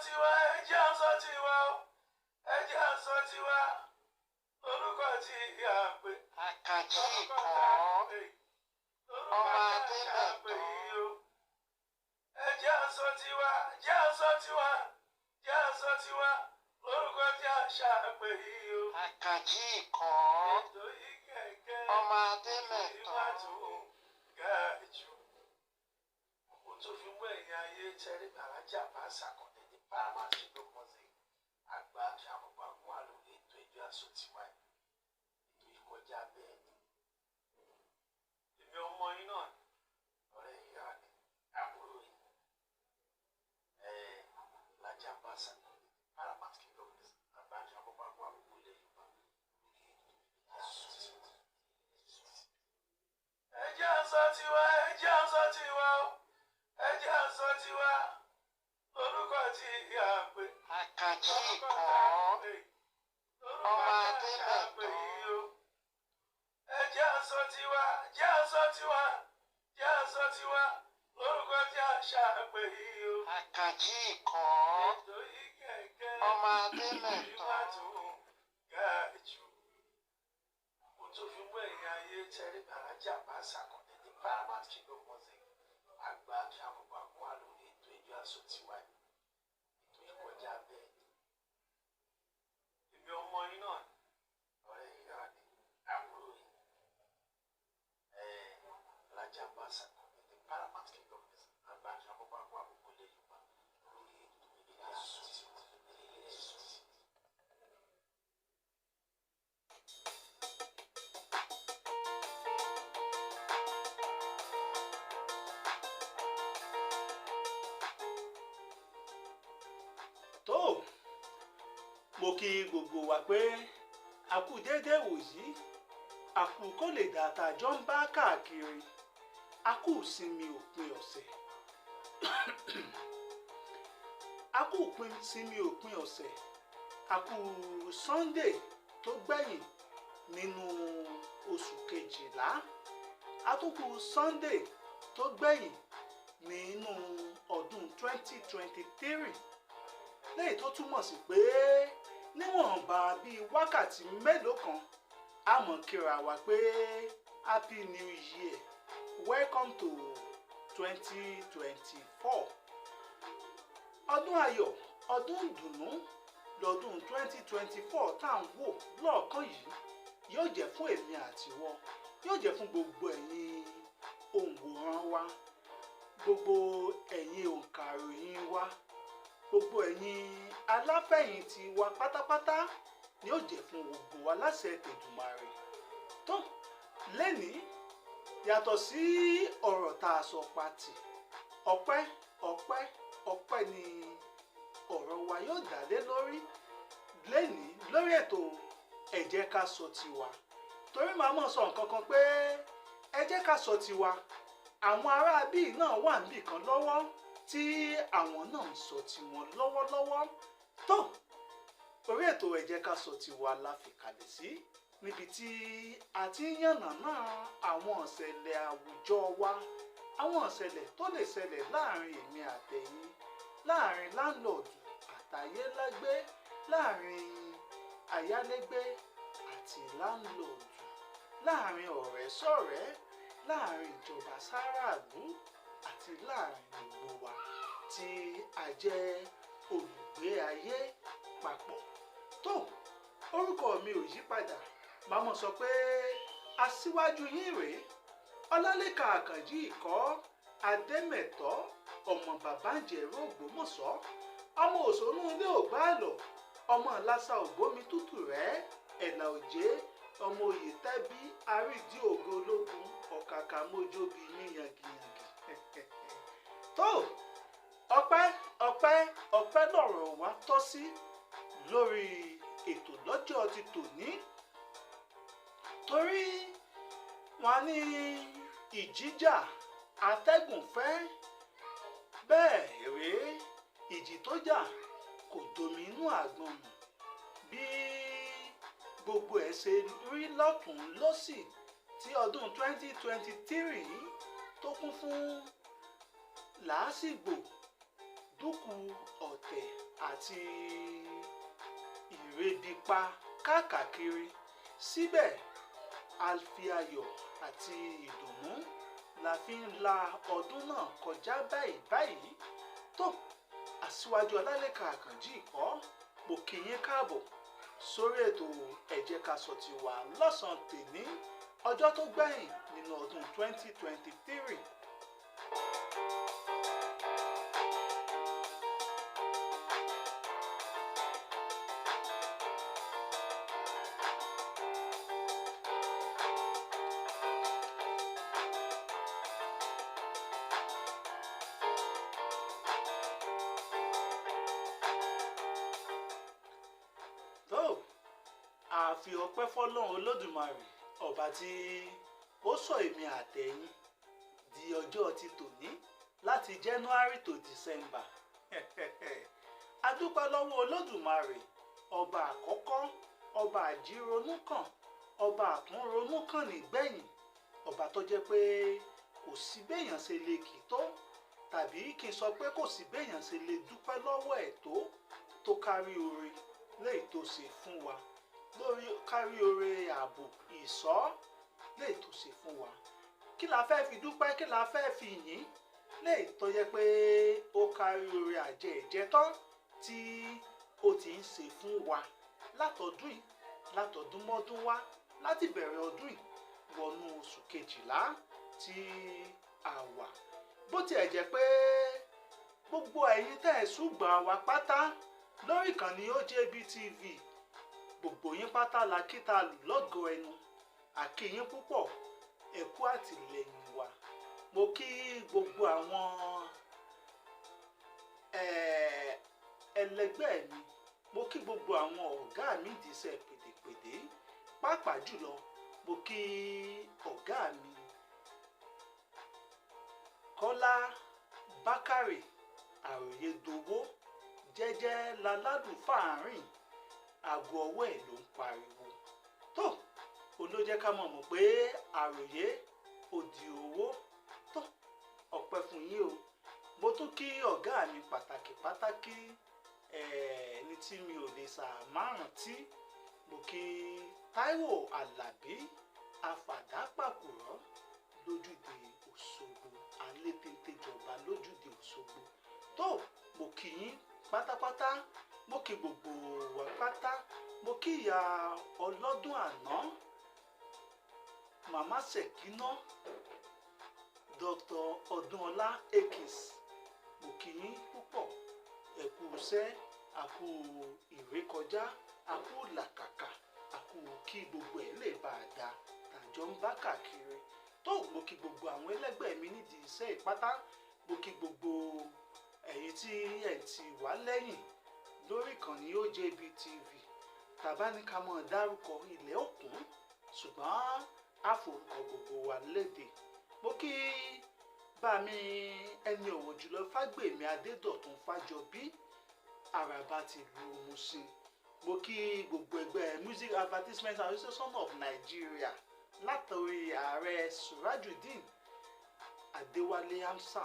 tiwa, ẹ jẹ́ á sọ tiwa o. Ẹ jẹ́ á sọ tiwa. Orúkọ tí a pè. Akanji kan ọmọ Ademeto. Ẹ jẹ́ á sọ tiwa, jẹ́ á sọ tiwa, jẹ́ á sọ tiwa. Orúkọ tí a ṣàpè yìí o. Akanji kan ọmọ Ademeto. Tó fi mú ẹ̀yìn ayé tẹ́rí bàrájà bá ṣàkọ̀dé ní paramount ṣùgbọ́n mọ́sẹ̀ àgbà ṣàmùpá fún wa lórí ètò ìjọ àsọtíwá ètò ìkọjá bẹ́ẹ̀ ni. Èmi ọmọ yín náà ọ̀rẹ́ ìyá ni àbúrò yìí lájà bá ṣàkọ̀dé ní paramount ṣùgbọ́n mọ́sẹ̀ àgbà ṣàmùpá fún wa gbogbo ilé Yorùbá lórí ètò ìjọ àsọtíwá. Ẹ jẹ́ á sọ tiwa, ẹ jẹ́ á sọ tiwa o. Ẹ jẹ́ á sọ tiwa. Orúkọ tí a pè. Akanji kan ọmọ Ademeto. Ẹ jẹ́ á sọ tiwa, jẹ́ á sọ tiwa, jẹ́ á sọ tiwa. Orúkọ tí a ṣàpè yìí o. Akanji kan ọmọ Ademeto. Mo tó fi mú ẹ̀yìn ayé tẹ́rí bàrájà bá ṣàkọ̀dé ní paramount kingdom mọ́sẹ̀ àgbà ṣàmùpá fún wa lórí ètò ìjọ àsọtíwá ètò ìkọjá bẹ́ẹ̀ ni. Èmi ọmọ yín náà ọ̀rẹ́ ìyá ni àbúrò yìí lájà bá ṣàkọ̀dé ní paramount kingdom mọ́sẹ̀ àgbà ṣàmùpá fún wa gbogbo ilé Yorùbá lórí ètò ìjọ àsọtíwá. Tó mo kí gbogbo wa pé a kú déédéé wòyí, a kú kó lè dàtà jọ ń bá káàkiri, a kú sinmi òpin ọ̀sẹ̀ a kú sinmi òpin ọ̀sẹ̀, a kú Sunday tó gbẹ̀yìn nínú oṣù kejìlá, a tún kú Sunday tó gbẹ̀yìn nínú ọdún 2023 lẹ́yìn tó túmọ̀ sí pé níwọ̀nba bíi wákàtí mélòó kan a mọ̀ kíra wa pé happy new year, welcome to 2024. Ọdún ayọ̀, ọdún ìdùnnú lọ́dún 2024 tá à ń wò lọ́ọ̀kan yìí yóò jẹ́ fún èmi àtiwọ́, yóò jẹ́ fún gbogbo ẹ̀yin òǹwòran wa, gbogbo ẹ̀yin òǹkàròyìn wa, gbogbo ẹ̀yin aláfẹ̀yìntì wa pátápátá ni ó jẹ́ fún gbogbo wa láṣẹ Èdùmàrè. Tó lẹ́nìí yàtọ̀ sí ọ̀rọ̀ tá a sọ pàtì, ọpẹ́ ọpẹ́ ọpẹ́ ni ọ̀rọ̀ wa yóò dá lé lórí lẹ́nìí lórí ètò ẹ jẹ́ ká sọ tiwa. Torí màá mọ̀ sọ nǹkan kan pé ẹ jẹ́ ká sọ tiwa, àwọn ará bíi náà wà níbì kan lọ́wọ́ tí àwọn náà ń sọ tiwọn lọ́wọ́lọ́wọ́. Tó orí ètò ẹ jẹ́ ká sọ tiwa la fi kalẹ̀ sí, níbi tí a ti ń yànnàná àwọn ìṣẹ̀lẹ̀ àwùjọ wa, àwọn ìṣẹ̀lẹ̀ tó lè ṣẹlẹ̀ láàrin èmi àtẹ̀yin, láàrin láńlọ́ọ̀dù àtayélágbé, láàrin ayálégbé àti láńlọ́ọ̀dù, láàrin ọ̀rẹ́ sọ̀rẹ́, láàrin ìjọba sáràlú àti láàrin gbogbo wa tí a jẹ́ olùgbé ayé papọ̀. Tó orúkọ mi ò yí padà, màá mọ̀ sọ pé aṣíwájú yín rèé, Olalekan Akanji ìkọ́ Ademeto, ọmọ bàbá ìjẹ̀rú Ògbómọ̀ṣọ́, ọmọ òṣònú ilé ògbà àlọ́, ọmọ lásà ògbómi tútù rẹ̀ ẹ̀là òjé, ọmọ òye tẹ́bí àrídìí ògo ológun ọ̀kàkà mójóbi ní yangiyangi. Tó ọpẹ́ ọpẹ́ ọpẹ́ lọ̀rọ̀ wa tọ́ sí lórí ètò lọ́jọ́ ti tòní, torí wọn ní ìjìjà atẹ́gùn fẹ́, bẹ́ẹ̀ rèé ìjì tó jà kò domi inú àgbọn nù. Bí gbogbo ẹ̀ ṣe rí lọ́tún lọ́sì tí ọdún 2023 tó kún fún làásìgbò, dúkù, ọ̀tẹ̀ àti ìrèdípa káàkiri. Síbẹ̀ a fi ayọ̀ àti ìdùnnú la fi ń la ọdún náà kọjá báyìí. Tó Aṣiwaju Olalekan Akanji ìkọ́ mo kí yín káàbọ̀ sórí ètò ẹ jẹ́ ká sọ tiwa lọ́sàn-án tèmi ọjọ́ tó gbẹ̀yìn nínú ọdún 2023. Àfi ọpẹ́ fọ́lọ́run Olódùmarè ọba tí ó sọ èmi àtẹ̀yin di ọjọ́ ti tòní láti January to December. A dúpẹ́ lọ́wọ́ Olódùmarè ọba àkọ́kọ́, ọba àjíronúkàn, ọba àtúnronúkàn nígbẹ̀yìn, ọba tó jẹ́ pé kò sí béèyàn ṣe lè kì tó, tàbí kí n sọ pé kò sí béèyàn ṣe lè dúpẹ́ lọ́wọ́ ẹ̀ tó kárí oore léyìí tó ṣe fún wa, lórí kárí oore ààbò ìṣọ́ léyìí tó ṣe fún wa. Kí la fẹ́ fi dúpẹ́, kí la fẹ́ fi yìn léyìí tó yẹ pé ó kárí oore àjẹ ìjẹtán tí ó ti ń ṣe fún wa látọdún yìí, látọdún mọ́dún wá, láti bẹ̀rẹ̀ ọdún yìí wọnú oṣù kejìlá tí a wà. Bó tiẹ̀ jẹ́ pé gbogbo ẹ̀yin tẹ́ ẹ̀ ṣùgbọ́n wa pátá lórí ìkànnì OJB TV, gbogbo yín pátá la kí ta lù lọ́gọ̀ọ́ ẹnu, àkí yín púpọ̀, ẹ kú àtìlẹ́yìn wa. Mo kí gbogbo àwọn ẹlẹgbẹ́ mi, mo kí gbogbo àwọn ọ̀gá mi dìísẹ́ pèdèpèdè, pàápàá jùlọ mo kí ọ̀gá mi Kọ́lá Bákàrè àròyé dowó, jẹ́jẹ́ lálálùfáàrin, àgọ́ ọwọ́ ẹ̀ ló ń pariwo. Tó olójẹ́ ká mọ̀ pé àròyé òdì owó. Tó ọpẹ́ fún yín o. Mo tún kí ọ̀gá mi pàtàkì ẹni tí mi ò lè ṣàmáràntí. Mo kí Táíwò Àlàbí afàdápàkùrọ̀ lójúde Òṣogbo, alétéńtéjọba lójúde Òṣogbo. Tó mo kí yín pátápátá, mo kí gbogbo wa pátá, mo kí ìyá ọlọ́dún àná màmá Ṣèkínà Dr. Ọdúnọlá Ekis, mo kí yín púpọ̀, ẹ kú iṣẹ́, a kú ìrékọjá, a kú làkàkà, a kú kí gbogbo ẹ̀ lè bá a dá tàjọ ń bá káàkiri. Tó mo kí gbogbo àwọn ẹlẹgbẹ́ mi nídìí iṣẹ́ ìpátá, mo kí gbogbo ẹ̀yin tí ẹ̀ ti wá lẹ́yìn lórí ìkànnì OJB TV. Tàbá ní ká mọ̀ dárúkọ ilẹ̀ òkun, ṣùgbọ́n a forúkọ gbogbo wa léde. Mo kí bá mi ẹni ọ̀wọ̀ jùlọ Fágbèmí Adédọ̀tun Fájọbí, Àràbà ti lu Mùsìn. Mo kí gbogbo ẹgbẹ́ Music Advertisement Association of Nigeria látọ̀rí ààrẹ Surajudeen Adéwálé Hamsa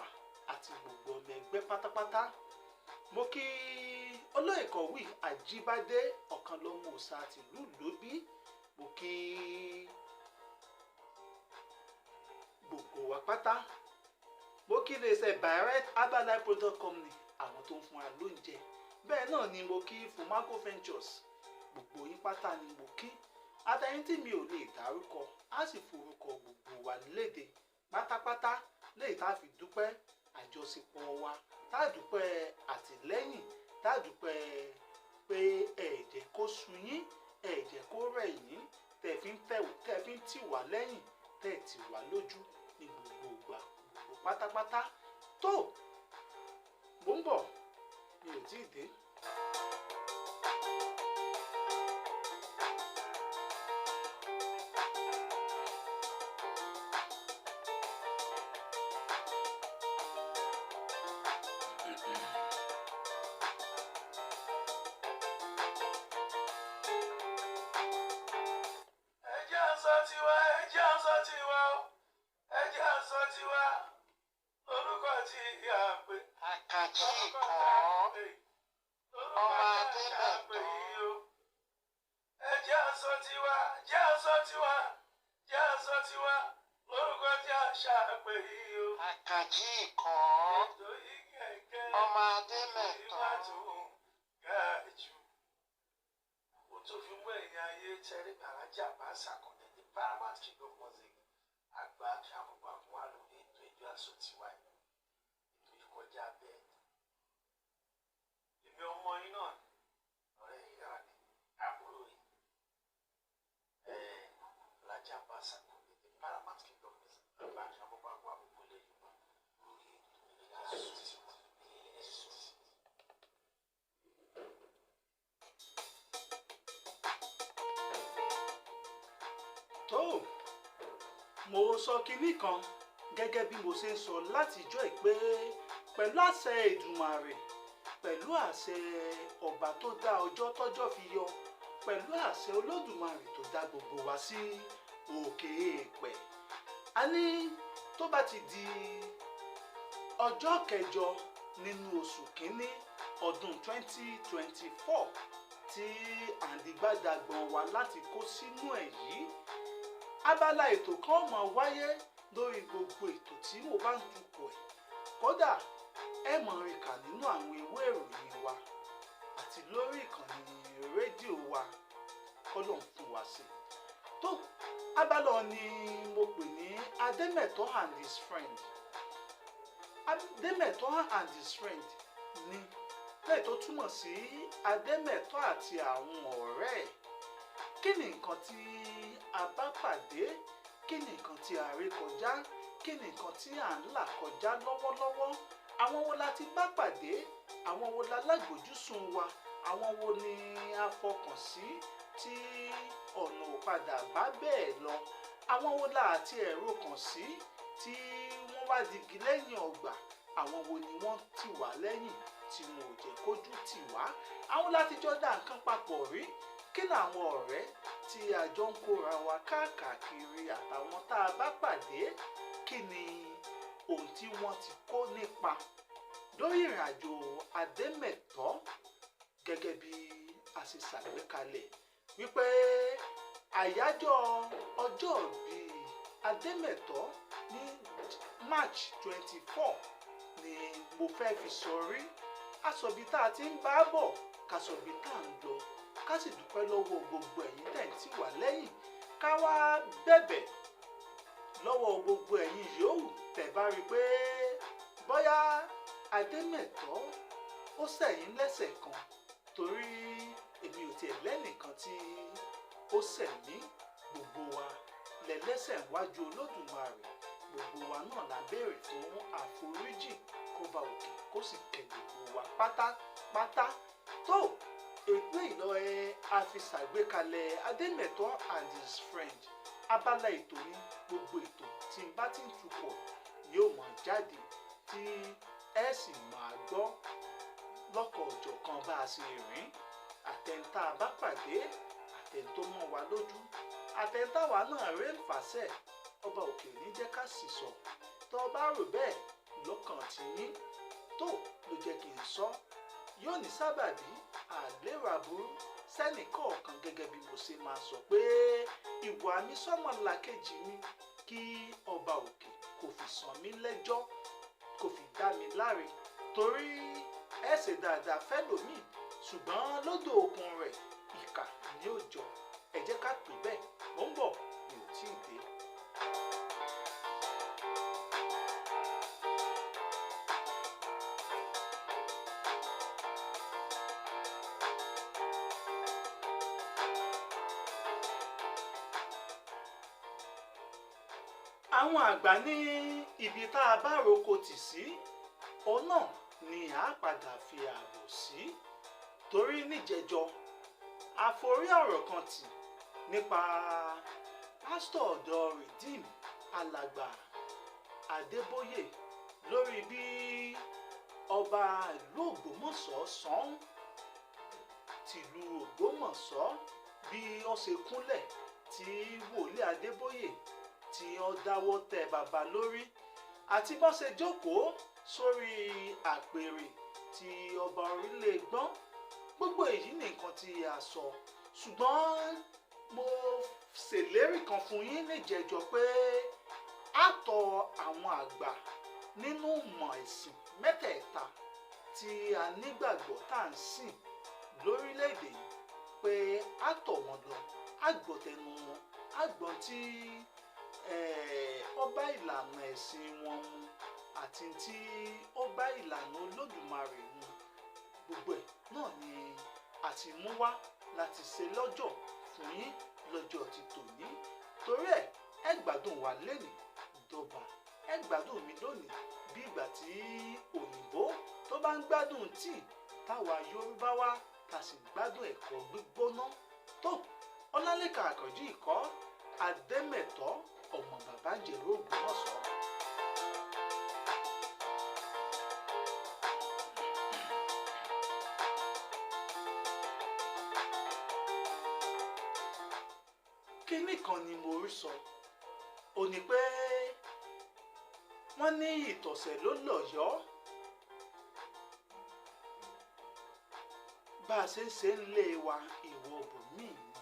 àti gbogbo ọmọ ẹgbẹ́ pátápátá. Mo kí olóyè kọ̀wé Àjíbádé ọ̀kan lọ́mọ òòṣà tìlú Lóbí. Mo kí gbogbo wa pátá. Mo kí iléeṣẹ́ Direct Herbal Product Company, àwọn tó ń fún wa lóúnjẹ. Bẹ́ẹ̀ náà ni mo kí Fumaco Ventures, gbogbo yín pátá ni mo kí. Àtẹ̀yìn tí mi ò lè dárúkọ, á sì forúkọ gbogbo wa léde pátápátá léyìí tá a fi dúpẹ́ àjọṣepọ̀ wa, tá a dúpẹ́ àtìlẹ́yìn, tá a dúpẹ́ pé ẹ̀jẹ̀ kó sú yín, ẹ̀jẹ̀ kó rẹ̀ yín, tẹ̀ fi ń tì wá lẹ́yìn, tẹ̀ tì wá lójú ní gbogbo ìgbà, gbogbo pátápátá. Tó mo ń bọ̀, mi ò tíì dé. Akanji kan, tiwa jẹ́ aṣọ tiwa jẹ́ aṣọ tiwa lórúkọ tí a ṣàpè yìí o. Akanji ikọ̀ ètò yìí kẹ̀kẹ́ ọmọ Ademeto. Ó tún fi mú ẹ̀yìn ayé tẹ́rí bàrájà bá ṣàkóso ní Paramount King of Music àgbà kí àmọ̀gbà fún wa lórí ètò ìjọ aṣọ tiwa yìí. Ètò ìkọjá bẹ́ẹ̀. Èmi ọmọ yín náà ọ̀rẹ́ yìí rà ní àbúrò yìí. Bàrájà bá ṣàkóso ní Paramount King of Music àgbà kí àmọ̀gbà fún wa gbogbo ilé Yorùbá lórí ètò ìjọ aṣọ tiwa. tó mo sọ kinní kan gẹ́gẹ́ bí mo ṣe ń sọ látijọ́ ẹ̀ pé pẹ̀lú àṣẹ Èdùmàrè pẹ̀lú àṣẹ ọba tó dá ọjọ́ tọ́jọ́ fi yọ pẹ̀lú àṣẹ Olódùmarè tó dá gbogbo wa sí òkè èèpẹ̀ a ní tó bá ti di ọjọ́ kẹjọ nínú oṣù kínní ọdún 2024 tí àǹdígbàdàgbọ̀n wa láti kó sínú ẹ̀ yìí abala ètò kan máa wáyé lórí gbogbo ètò tí mo bá ń tukọ̀ ẹ̀ kódà ẹ máa rí kà nínú àwọn ìwé ìròyìn wa àti lórí ìkànnì rédíò wa kọ́lọ́n fún wa sí tó abala ni mo pè ní Ademeto and his friend Ademeto and his friend ni lẹ́yìn tó túmọ̀ sí Ademeto àti àwọn ọ̀rẹ́ ẹ̀ kí ni nǹkan tí a bá pàdé kí ni nǹkan tí a rí kọjá kí ni nǹkan tí à ń là kọjá lọ́wọ́lọ́wọ́ àwọn wo la ti bá pàdé àwọn wo la lágbójúsùn wa àwọn wo ni a fọkàn sí tí ọ̀nà ò padà bá bẹ́ẹ̀ lọ àwọn wo la àti ẹ̀rọ kàn sí tí wọ́n wá digi lẹ́yìn ọgbà àwọn wo ni wọ́n tì wá lẹ́yìn tí wọn ò jẹ́ kójú tì wá àwọn láti jọ dá nǹkan papọ̀ rí kí làwọn ọ̀rẹ́ tí a jọ ń kóra wa káàkiri àtàwọn tá a bá pàdé kí ni ohun tí wọ́n ti kó nípa lórí ìrìn àjò Ademeto gẹ́gẹ́ bí a ṣe ṣàgbékalẹ̀ wípé àyájọ́ ọjọ́ ìbí Ademeto ní March 24 ni mo fẹ́ fi sọrí aṣọ̀bí tá a ti ń bá bọ̀ kàṣọ̀bí tá a ń lọ ká sì dúpẹ́ lọ́wọ́ gbogbo ẹ̀yin tẹ̀ ń tì wá lẹ́yìn ká wá bẹ̀bẹ̀ lọ́wọ́ gbogbo ẹ̀yin yòówù tẹ̀ bá rí i pé bóyá Ademeto ó ṣẹ̀yìn lẹ́sẹ̀ kan torí èmi ò tiẹ̀ lẹ́nìkan tí ó ṣẹ̀ mí gbogbo wa lẹ́lẹ́sẹ̀ wájú Olódùmarè gbogbo wa náà la béèrè fún àforíjì kó bá òkè kó sì kẹ́ gbogbo wa pátápátá tó ètò ìlọ a fi ṣàgbékalẹ̀ Ademeto and his friend abala ètò ní gbogbo ètò tí n bá ti ń tukọ̀ yóò máa jáde tí ẹ sì máa gbọ́ lọ́kọ̀ ọ̀jọ̀kan bá a ṣe rìn àtẹ̀ntà bá pàdé àtẹ̀ntó mọ́ wa lójú àtẹ̀ntàwa náà rẹ̀ ń fàṣẹ ọba òkè ní jẹ́ ká sì sọ tó bá rò bẹ́ẹ̀ lọ́kàn tí yín tó ló jẹ́ kí n sọ yóò ní sábàbí àlérò aburú sẹ́nì kọ̀ọ̀kan gẹ́gẹ́ bí mo ṣe máa sọ pé ìwà mi sọ́mọlàkejì mi kí ọba òkè kò fi sàn mí lẹ́jọ́ kò fi dá mi láre torí ẹ ṣe dáadáa fẹ́lòmíì ṣùgbọ́n lódò òkun rẹ̀ ìkà ni ó jọ ẹ jẹ́ ká pè bẹ́ẹ̀ ó ń bọ̀ mi ò tí ì dé. àwọn àgbà ní ibi tá a bá roko tì sí òun náà ni a padà fi ààbò sí torí níjẹjọ àforí ọ̀rọ̀ kan tì nípa pásítọ̀ ọ̀dọ̀ Redeem alàgbà Adébóyè lórí bí ọba ìlú Ògbómọ̀ṣọ́ sàn tìlú Ògbómọ̀ṣọ́ bí ó ṣe kúnlẹ̀ tí wòlíì Adébóyè tí ó dáwọ́ tẹ bàbá lórí àti bó ṣe jókòó sórí àpèrè tí ọba orílẹ̀ gbọ́n gbogbo èyí ní nǹkan tí a sọ ṣùgbọ́n mo ṣèlérí kan fún yín níjẹjọ pé a tọ̀ àwọn àgbà nínú ìmọ̀ ẹ̀sìn mẹ́tẹ̀ẹ̀ta tí a nígbàgbọ́ tá à ń sìn lórílẹ̀‐èdè yìí pé a tọ̀ wọ́n lọ a gbọ́ tẹnu wọn a gbọ́ tí ó bá ìlànà ẹ̀sìn wọn mu àti tí ó bá ìlànà Olódùmarè mu gbogbo ẹ̀ náà ni a ti mú wá láti ṣe lọ́jọ́ fún yín lọ́jọ́ ti tòní torí ẹ gbádùn wa lẹ́nìí dọ́ba ẹ gbádùn mi lónìí bí ìgbà tí òyìnbó tó bá ń gbádùn tíì táwa Yorùbá wa ta sì gbádùn ẹ̀kọ́ gbígbóná tó Ọlálékan Àkànjí ìkọ́ Ademeto ọmọ bàbá jẹ̀rọ Ògbómọ̀ṣọ́. Kínní kan ni mo rí sọ ò ní pé wọ́n ní ìtọ̀sẹ̀ ló lọ́yọ̀ọ́ bá a ṣe ń lé wa ìwọ bòmíì ni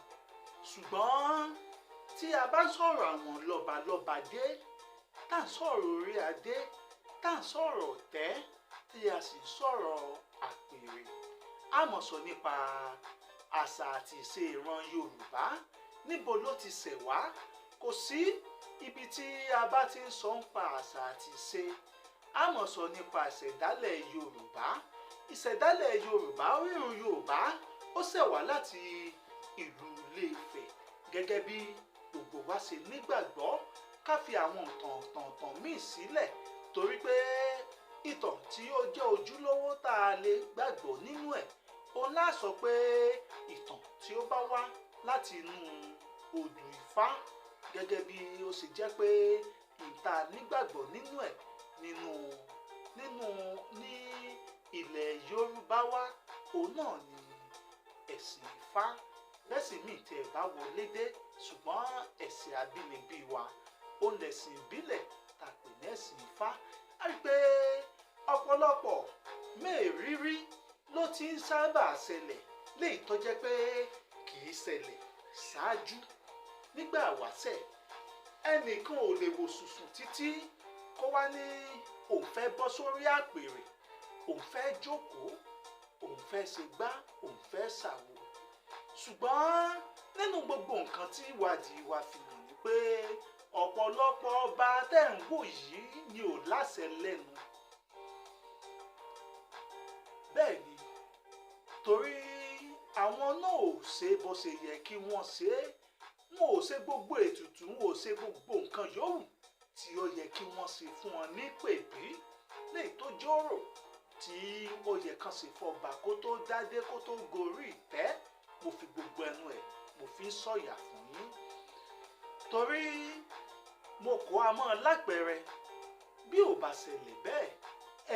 ṣùgbọ́n tí a bá sọ̀rọ̀ àwọn lọ́balọ́ba dé tá à ń sọ̀rọ̀ orí adé tá à ń sọ̀rọ̀ ọ̀tẹ́ tí a sì sọ̀rọ̀ àpèrè a mọ̀ sọ nípa àṣà àti ìṣe ìran Yorùbá níbo ló ti ṣẹ̀ wá kò sí ibi tí a bá ti ń sọ ń pa àṣà àti ìṣe a mọ̀ sọ nípa ìṣẹ̀dálẹ̀ Yorùbá ìṣẹ̀dálẹ̀ Yorùbá orírun Yorùbá ó ṣẹ̀ wá láti ìlú Ilé-Ifẹ̀ gẹ́gẹ́ bí gbogbo wa ṣe nígbàgbọ́ ká fi àwọn ìtàn míì sílẹ̀ torí pé ìtàn tí ó jẹ́ ojúlówó tá a lè gbàgbọ́ nínú ẹ̀ òun láà sọ pé ìtàn tí ó bá wá láti inú odù Ifá gẹ́gẹ́ bí ó ṣe jẹ́ pé ìta nígbàgbọ́ nínú ẹ̀ ní ilẹ̀ Yorùbá wa òun náà ni ẹ̀sìn Ifá lẹ́sìn míì tẹ̀ bá wọlé dé ṣùgbọ́n ẹ̀sìn abínibí wa ó lẹ̀sìn ìbílẹ̀ tàpé ní ẹ̀sìn Ifá á rí pé ọ̀pọ̀lọpọ̀ mẹ́ẹ̀rírí ló ti ń sábà ṣẹlẹ̀ léyìí tó jẹ́ pé kì í ṣẹlẹ̀ ṣáájú nígbà wáṣẹ̀ ẹnìkan ò lè wò sùsùn títí kó wá ní òun fẹ́ bọ́ sórí àpèrè òun fẹ́ jókòó òun fẹ́ ṣe gbá òun fẹ́ ṣàwo ṣùgbọ́n nínú gbogbo nǹkan tí ìwádìí wa fi hàn ní pé ọ̀pọ̀lọpọ̀ ọba tẹ̀ ń wò yìí ni ò láṣẹ lẹ́nu bẹ́ẹ̀ ni torí àwọn náà ò ṣe bó ṣe yẹ kí wọ́n ṣe wọn ò ṣe gbogbo ètùtù wọn ò ṣe gbogbo nǹkan yòówù tí ó yẹ kí wọ́n ṣe fún wọn ní pèbí léyìí tó jórò tí ó yẹ kán ṣe fọba kó tó dádé kó tó gorí ìtẹ́ mo fi gbogbo ẹnu ẹ̀ mo fi ń sọ̀yà fún yín torí mo kó a mọ́ lápẹẹrẹ bí ò bá ṣẹlẹ̀ bẹ́ẹ̀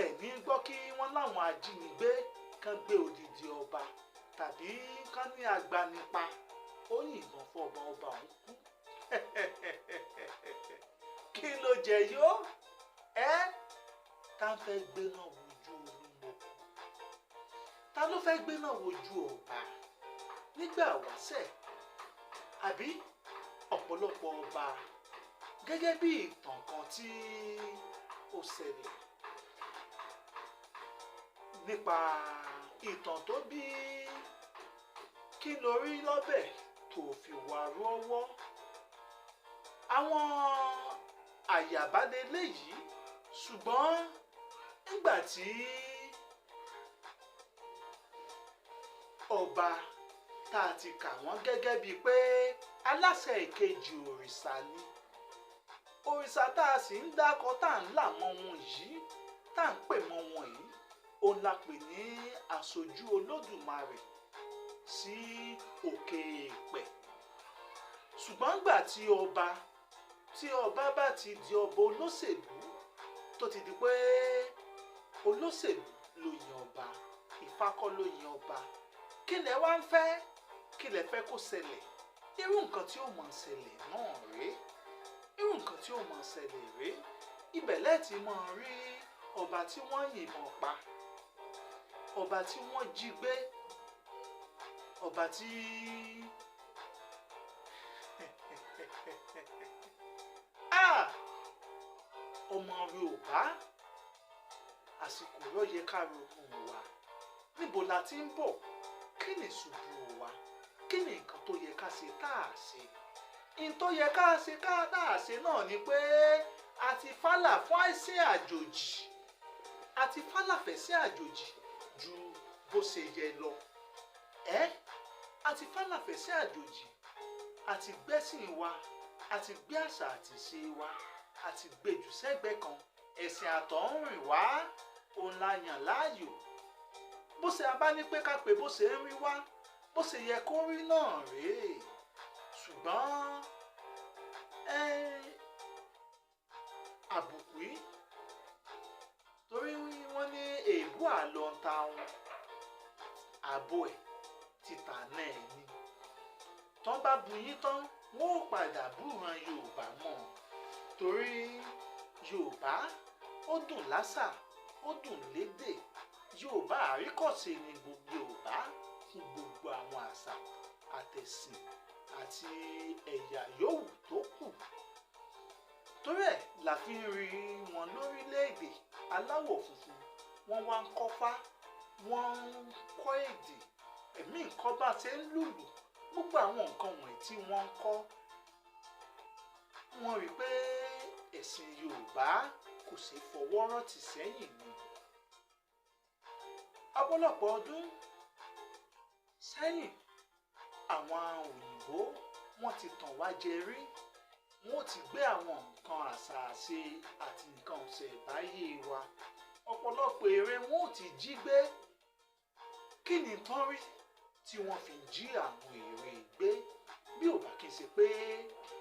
ẹ̀ ní gbọ́ kí wọ́n láwọn ajínigbé kan gbé odidi ọba tàbí kán ní agbanipa ó yìnbọn fọba ọba òun kú kí ló jẹ yó tá ń fẹ́ gbé náà wojú olúmọkù ta ló fẹ́ gbé náà wojú ọba nígbà wáṣẹ̀ àbí ọ̀pọ̀lọpọ̀ ọba gẹ́gẹ́ bí ìtàn kan tí ó ṣẹlẹ̀ nípa ìtàn tó bí kí lórí lọ́bẹ̀ tó fi wà rọ́wọ́ àwọn àyàbálẹ̀ léyìí ṣùgbọ́n nígbà tí ọba tá a ti kà wọ́n gẹ́gẹ́ bíi pé aláṣẹ ìkejì òrìṣà ni òrìṣà tá a sì ń dákọ̀ tá à ń là mọ́ wọn yìí tá à ń pè mọ́ wọn yìí òun la pè ní aṣojú Olódùmarè sí òkè èèpẹ̀ ṣùgbọ́n gbà tí ọba bá ti di ọba olóṣèlú tó ti di pé olóṣèlú ló yan ọba Ifá kọ́ ló yan ọba kí lẹ wá ń fẹ́ kí lẹ fẹ́ kó ṣẹlẹ̀ irú nǹkan tí ó máa ṣẹlẹ̀ náà rèé irú nǹkan tí ó máa ṣẹlẹ̀ rèé ibẹ̀ lẹ́ẹ̀tì máa rí ọba tí wọ́n yìnbọn pa ọba tí wọ́n jí gbé ọba tí ọmọ Yorùbá àsìkò ló yẹ ká ronú wa níbo la ti ń bọ̀ kí ni ìṣubú wa kí ni nǹkan tó yẹ ká ṣe tá a ṣe n tó yẹ ká ṣe ká tá a ṣe náà ni pé a ti fálà fún àìsí àjòjì a ti fálà fẹ̀sí àjòjì ju bó ṣe yẹ lọ a ti fálà fẹ̀sí àjòjì a ti gbẹ́sìn wa a ti gbé àṣà àti ìṣe wa a ti gbèjù sẹ́gbẹ̀ẹ́ kan ẹ̀sìn àtọ̀húnrìn wá òun la yàn láàyò bó ṣe a bá ní pé ká pé bó ṣe ń rí wá bó ṣe yẹ kó rí náà rèé ṣùgbọ́n àbùkù yìí torí wọ́n ní èébú àlọ́ ń ta wọn àbò ẹ̀ títà náà ni tán bá bu yín tán wọ́n ò padà búran Yorùbá mọ́ torí Yorùbá ó dùn lásà ó dùn lédè Yorùbá àríkọ̀ṣe ni gbogbo Yorùbá fún gbogbo àwọn àṣà àtẹ̀sìn àti ẹ̀yà yòówù tó kù torí ẹ̀ la fi ń rí wọn lórílẹ̀‐èdè aláwọ̀ funfun wọ́n wá ń kọ́fá wọ́n ń kọ́ èdè ẹ̀mí nǹkan bá ṣe ń lùlù gbogbo àwọn nǹkan wọ̀nyí tí wọ́n ń kọ́ wọ́n rí i pé ẹ̀sìn Yorùbá kò ṣe fọwọ́ rántí sẹ́yìn ni ọ̀pọ̀lọpọ̀ ọdún sẹ́yìn àwọn òyìnbó wọ́n ti tàn wá jẹ rí wọ́n ti gbé àwọn nǹkan àṣà àṣe àti nǹkan ìṣẹ̀ǹbáyé wa ọ̀pọ̀lọpọ̀ ère wọ́n ti jí gbé kí ni tán rí tí wọ́n fi jí àwọn ère gbé bí ò bá kí n ṣe pé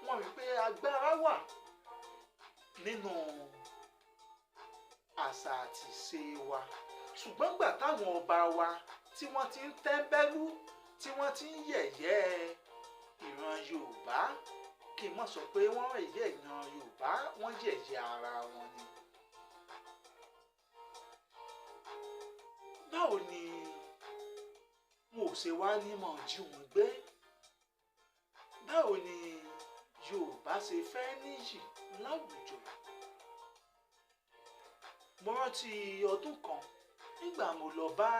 wọ́n rí pé agbára wà nínú àṣà àti ìṣe wa ṣùgbọ́n gbà táwọn ọba wa tí wọ́n ti ń tẹ́ńbẹ́lú tí wọ́n ti ń yẹ̀yẹ́ ìran Yorùbá kí n má sọ pé wọ́n yẹ̀yẹ́ ìran Yorùbá wọ́n yẹ̀yẹ́ ara wọn ni. báwo ni wọn ò ṣe wá nímọ̀ jí wọn gbé báwo ni Yorùbá ṣe fẹ́ níyì láwùjọ. mo rántí ọdún kan nígbà mo lọ bá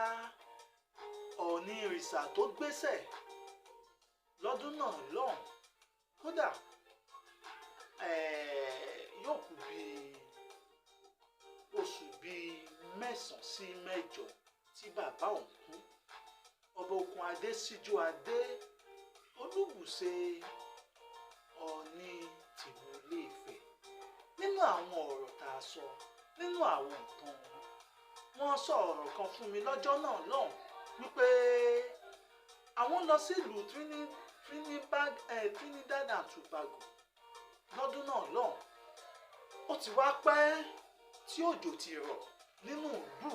Ọọ̀ni ìrìṣà tó gbéṣẹ̀ lọ́dún náà lọ́hùn kódà yóò kù bíi oṣù bíi 9 sí 10 tí bàbá òun kú ọba Òkun Adé síjú adé Olúbùṣe Ọọ̀ni tìlú Ilé-Ifẹ̀ nínú àwọn ọ̀rọ̀ tá a sọ nínú àwọn nǹkan wọn sọ ọ̀rọ̀ kan fún mi lọ́jọ́ náà lọ́hùn wípé àwọn lọ sílùú Trinidad and Tobago lọ́dún náà lọ́hùn ó ti wá pẹ́ tí òjò ti rọ̀ nínú ìlú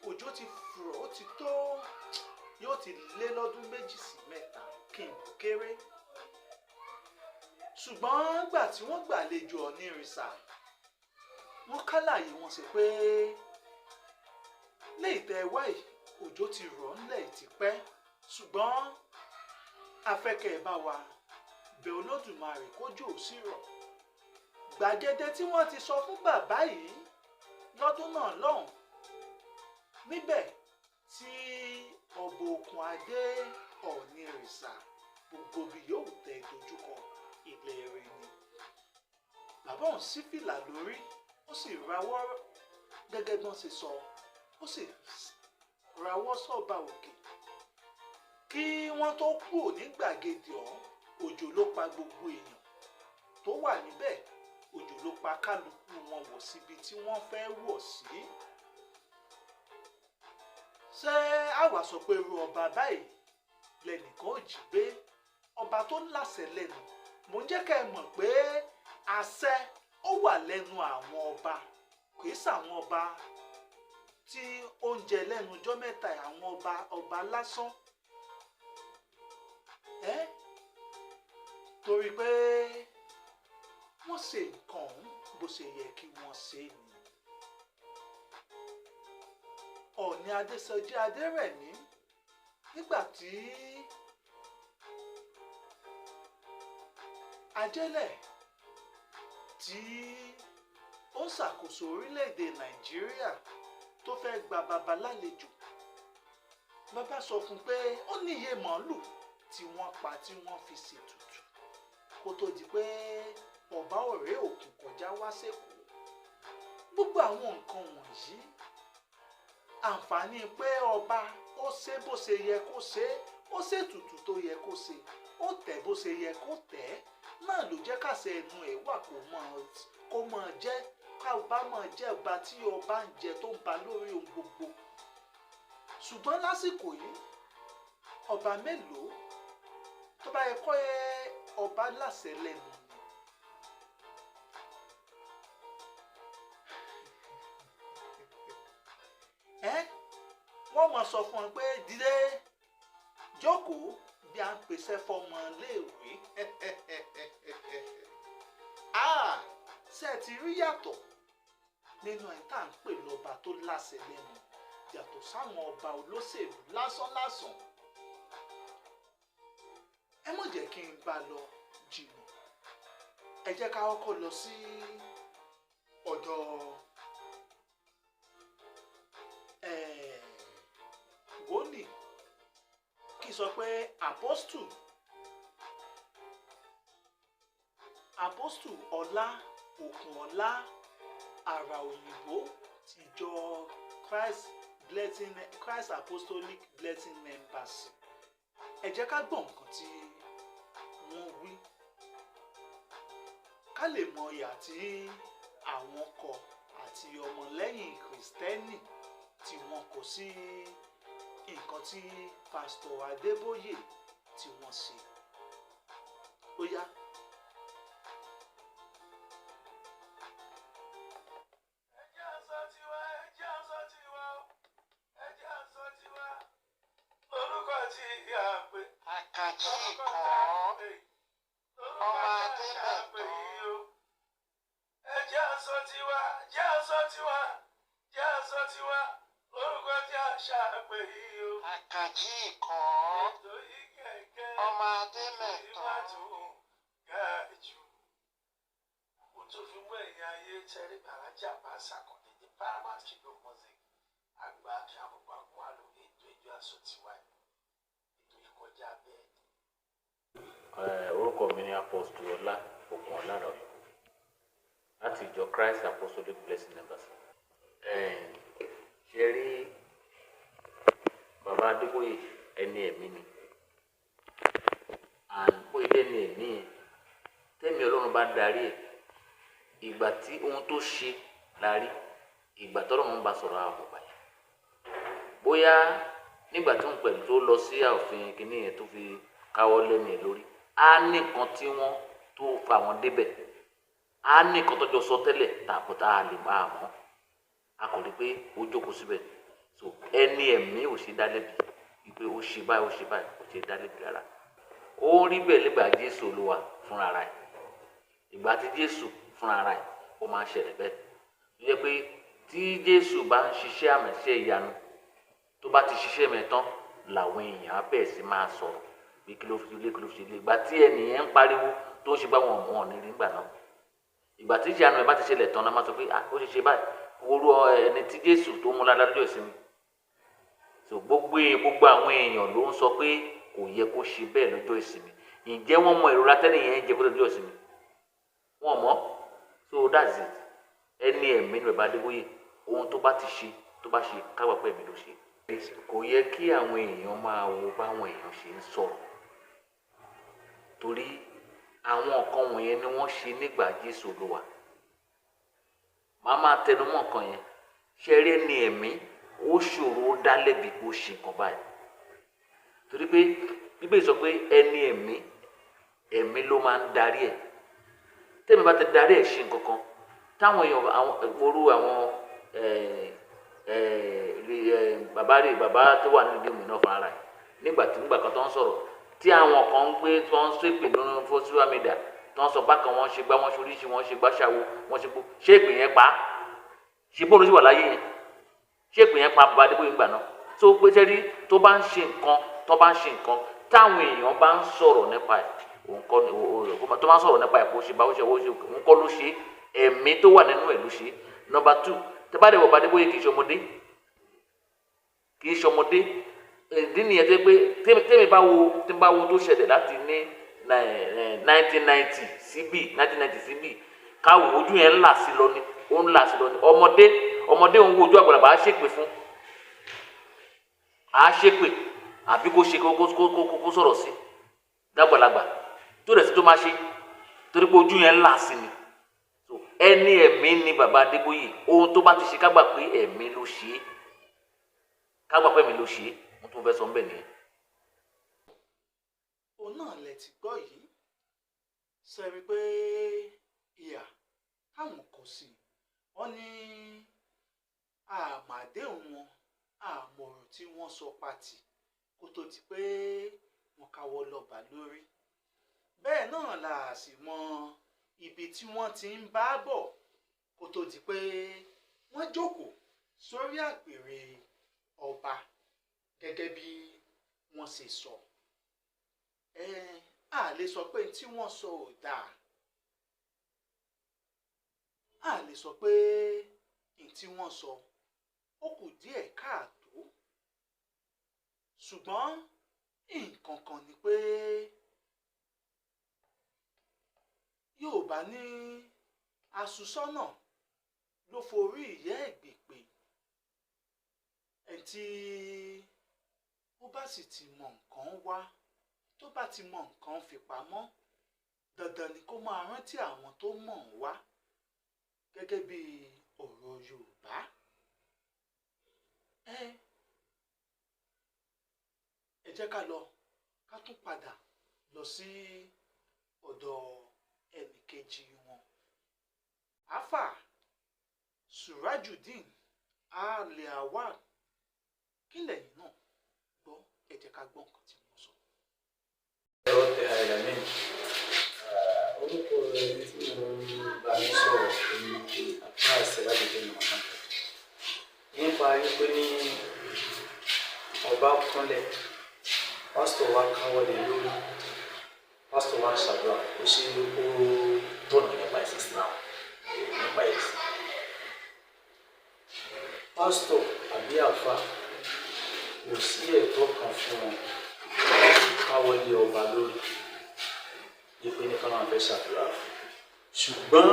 òjò ti rọ̀ ó ti tó yóò ti lé lọ́dún 2 sí 3 kí n kéré ṣùgbọ́n gbà tí wọ́n gbàlejò Ọọ̀ni ìrìṣà wọ́n kálàyé wọn sí pé léyìí tẹ́ wáyé òjò ti rọ̀ ńlẹ̀ tipẹ́ ṣùgbọ́n afẹ́kẹ́ bá wa bẹ̀ Olódùmarè kójò sí rọ̀ gbàgede tí wọ́n ti sọ fún bàbá yìí lọ́dún náà lọ́hùn níbẹ̀ tí ọba Òkun Adé Ọọ̀ni ìrìṣà gbogbo bí yóò tẹ dojúkọ ilẹ̀ rẹ̀ ni bàbá òun sí fìlà lórí ó sì rawọ́ gẹ́gẹ́ bí wọ́n ṣe sọ ó sì rawọ́ sọ́ba òkè kí wọ́n tó kúrò ní gbàgede ọ̀hún òjò ló pa gbogbo èèyàn tó wà níbẹ̀ òjò ló pa kálukú wọn wọ̀ síbi tí wọ́n fẹ́ wọ̀ sí. ṣé àwa sọ pé irú ọba báyìí lẹ́nìkan ò jí gbé ọba tó láṣẹ lẹ́nu mò ń jẹ́ ká ẹ mọ̀ pé àṣẹ ó wà lẹ́nu àwọn ọba kì í ṣàwọn ọba tí oúnjẹ lẹ́nu ọjọ́ mẹ́ta àwọn ọba lásán torí pé wọ́n ṣe nǹkan ọ̀hún bó ṣe yẹ kí wọ́n ṣe ni. Ọọ̀ni Adésọjí Adérẹ̀mí nígbà tí ajẹ́lẹ̀ tí ó ń ṣàkóso orílẹ̀-èdè Nàìjíríà tó fẹ́ gba baba lálejò. Bàbá sọ fún pé ó níye màálù tí wọ́n pa tí wọ́n fi ṣètùtù kó tó di pé ọba ọ̀rẹ́ òkun kọjá wá sẹ́kọ̀ọ́. Gbogbo àwọn nǹkan wọ̀nyí, àǹfààní pé ọba ó ṣe bó ṣe yẹ kó ṣe, ó ṣètùtù tó yẹ kó ṣe, ó tẹ̀ bó ṣe yẹ kó tẹ̀, náà ló jẹ́ kàṣẹ ẹnu ẹ̀ wà kó mọ̀ jẹ́ káwọ́bá mọ̀ jẹ́ ọba tí ọba ń jẹ tó ń ba lórí ohun gbogbo. Ṣùgbọ́n lásìkò yìí, ọba mélòó tó bá yẹ kọ́ ọba láṣẹ lẹ́nu ni. Wọ́n mọ̀ sọ fún ọ pé dídé jókòó bí a ń pèsè fọmọ léèwé. Ṣé ẹ ti rí yàtọ̀ nínú ẹ̀ tá à ń pè lọ́ba tó láṣẹ lẹ́nu yàtọ̀ sáwọn ọba olóṣèlú lásánlásán? Ẹ mọ̀ jẹ́ kí n bá lọ jìnnà. Ẹ jẹ́ ká kọ́kọ́ lọ sí ọ̀dọ̀ wòlíì, kí n sọ pé apostol Ọlá Òkùnọlá àrà òyìnbó ti ìjọ Christ Apostolic Blessing Embassy. Ẹ jẹ́ ká gbọ́ nǹkan tí wọ́n wí ká lè mọ ìyà tí àwọn kọ àti ọmọlẹ́yìn Kristẹni tí wọ́n kò sí nǹkan tí pásítọ̀ Adébóyè tí wọ́n ṣe. Ó yá. Akanji kan ọmọ Ademeto. Ẹjẹ́ aṣọ tiwa, jẹ́ aṣọ tiwa, jẹ́ aṣọ tiwa, lórúkọ tí a ṣàpè yìí o. Akanji kan Ètò yìí kẹ̀kẹ́ ọmọ Ademeto. Mo tún fi mú ẹ̀yìn ayé tẹ́rí bàrájà bá ṣàkọọ́lẹ̀ ní Paramount Kingdom Music. Àgbà kí àkókò àwọn àlòyé ètò ìjọ aṣọ tiwa yìí. Ètò ìkọjá bẹ́ẹ̀. Orúkọ mi ni Apostle Ọlá Òkùnọlá láti ìjọ Christ Apostolic Blessing Embassy. Ṣe rí bàbá Adébóyè ẹni ẹ̀mí ni, àǹkó ilé ni ẹ̀mí yẹn tẹ́mi Ọlọ́run bá darí ẹ̀, ìgbà tí ohun tó ṣe la rí, ìgbà tọ́lọ́run bá sọ̀rọ̀ àwọn ọ̀gbà yẹn. Bóyá nígbà tí òun pẹ̀lú tó lọ sí ààfin kìíní yẹn tó fi káwọ́ lẹ́nu ẹ̀ lórí, á ní nǹkan tí wọ́n tó fa wọn débẹ̀, á ní nǹkan tọ́jọ́ sọ tẹ́lẹ̀ tààbọ̀ tá a lè bá a mọ́, a kò rí pé ó jókòó síbẹ̀. So ẹni ẹ̀mí ò ṣe dá lẹ́bi wípé ó ṣe báyìí kò ṣe dá lẹ́bi rárá. Ó rí bẹ́ẹ̀ nígbà Jésù Olúwa fúnra rẹ̀, ìgbà tí Jésù fúnra rẹ̀ ó máa ń ṣẹlẹ̀ bẹ́ẹ̀. Ó yẹ pé tí Jésù bá ń ṣiṣẹ́ àmì iṣẹ́ ìyanu, tó bá ti ṣiṣẹ́ mi tán làwọn èèyàn á bẹ̀rẹ̀ sí máa sọ̀rọ̀ bí kí ló fi lé ìgbà tí ẹnìyẹn ń pariwo tó ń ṣe bá wọn ní rí gbà náà. Ìgbà tí ìyanu ẹ̀ bá ti ṣẹlẹ̀ tán náà máa sọ pé ó ṣe báyìí, orú ẹni tí Jésù tó mú ládàá lọ́jọ́ ìsinmi. So gbogbo àwọn èèyàn ló ń sọ pé kò yẹ kó ṣe bẹ́ẹ̀ lọ́jọ́ ìsinmi. Ǹjẹ́ wọ́n mọ ìrora tẹ́nìyẹn jẹ kó lọ́jọ́ ìsinmi? Wọ́n mọ̀. So that's it. Ẹni ẹ̀mí ni bàbá Adébóyè, ohun tó bá ti ṣe tó bá ṣe káwá pé ẹ̀mí ló ṣe. Kò yẹ kí àwọn èèyàn máa wo báwọn èèyàn ṣe ń sọ̀rọ̀, torí àwọn nǹkan wọ̀nyẹn ni wọ́n ṣe nígbà Jésù Olúwa. Màá máa tẹnumọ́ nǹkan yẹn. Ṣé rí ẹni ẹ̀mí ó ṣòro ó dá lẹ́bi kó ṣe nǹkan báyìí, torí pé Bíbélì sọ pé ẹni ẹ̀mí ló máa ń darí ẹ̀. Tẹ́mi bá ti darí ẹ̀ ṣe nǹkan kan, táwọn èèyàn orú àwọn bàbá tó wà nínú ìdí náà fún ara ẹ̀ nígbà kan tó ń sọ̀rọ̀, tí àwọn kan ń gbé tó ń ṣépè lórí social media tó ń sọ bákan wọn ṣe gbá wọn ṣoríṣi wọn ṣe gbáṣàwo wọn ṣe gbó, ṣé èpè yẹn pa á? Ṣé bóun ló sì wà láyé yẹn? Ṣé èpè yẹn pa bàbá Adébóyè gbà náà? tó pé sẹ́rí tó bá ń ṣe nǹkan táwọn èèyàn bá ń sọ̀rọ̀ nípa ẹ̀, òun kọ́ ni tó máa sọ̀rọ̀ nípa ẹ̀kọ́ ṣe bá ó ṣe òun kọ́ ló ṣe ẹ̀mí tó wà nínú ẹ̀ ló ṣe. Number 2, tẹ́ bá dẹ̀ wọ̀ Adébóyè kì í ṣe ọmọdé ìdí nìyẹn tó pé tẹ́mi bá wo tó ṣẹlẹ̀ láti ní 1990 síbí káwọ ojú yẹn ńlá sí lọ ni ọmọdé òun wo ojú àgbàlagbà á ṣépè fún àbí kó ṣe kó sọ̀rọ̀ sí dàgbàlagbà tó rẹ̀ sí tó máa ṣe torí pé ojú yẹn ńlá sí ni. Ẹni ẹ̀mí ni bàbá Adébóyè, ohun tó bá ti ṣe ká gbà pé ẹ̀mí ló ṣe mo tún fẹ́ sọ ń bẹ̀ nìyẹn. òun náà lẹ ti gbọ́ yìí ṣe rí pé ìyà táwọn kò sí wọ́n ní àmàdéhùn wọn àmọ̀ràn tí wọ́n sọ pàtì kó tó di pé wọ́n káwọ́ lọ́ba lórí. Bẹ́ẹ̀ náà là sì mọ ibi tí wọ́n ti ń bá bọ̀ kó tó di pé wọ́n jókòó sórí àpèrè ọba gẹ́gẹ́ bí wọ́n ṣe sọ. A lè sọ pé tí wọ́n sọ ò dáa, a lè sọ pé tí wọ́n sọ ó kù díẹ̀ káàtó, ṣùgbọ́n nǹkan kan ni pé Yorùbá ní aṣùsọ́nà ló forí ìyá ẹ̀ gbèpè. Ẹni tí ó bá sì ti mọ nǹkan wá tó bá ti mọ nǹkan fi pamọ́, dandan ni kó máa rántí àwọn tó mọ̀ ń wá gẹ́gẹ́ bí ọ̀rọ̀ Yorùbá. Ẹ jẹ́ ká tún padà lọ sí ọ̀dọ̀ ẹnìkejì wọn, Àfà Surajudeen Al-Awwal. Kí lẹ̀yin náà gbọ́? Ẹ jẹ́ ká gbọ́ nǹkan tí wọ́n sọ. Orúkọ ẹni tí mo bá mi sọ̀rọ̀ ní Àfà Surajudeen Al-Awwal nípa wípé ní ọba kúnlẹ̀, pásítọ̀ wa káwọ́lé lórí, pásítọ̀ wa ṣàdúrà ó ṣe ó tọ̀nà nípa ẹ̀sìn Islam, nípa ẹ̀sìn. Pásítọ̀ àbí àfà kò sí ẹ̀tọ́ kan fún wọn láti káwọ́lé ọba lórí wípé ní káwọn fẹ́ ṣàdúrà fún. Ṣùgbọ́n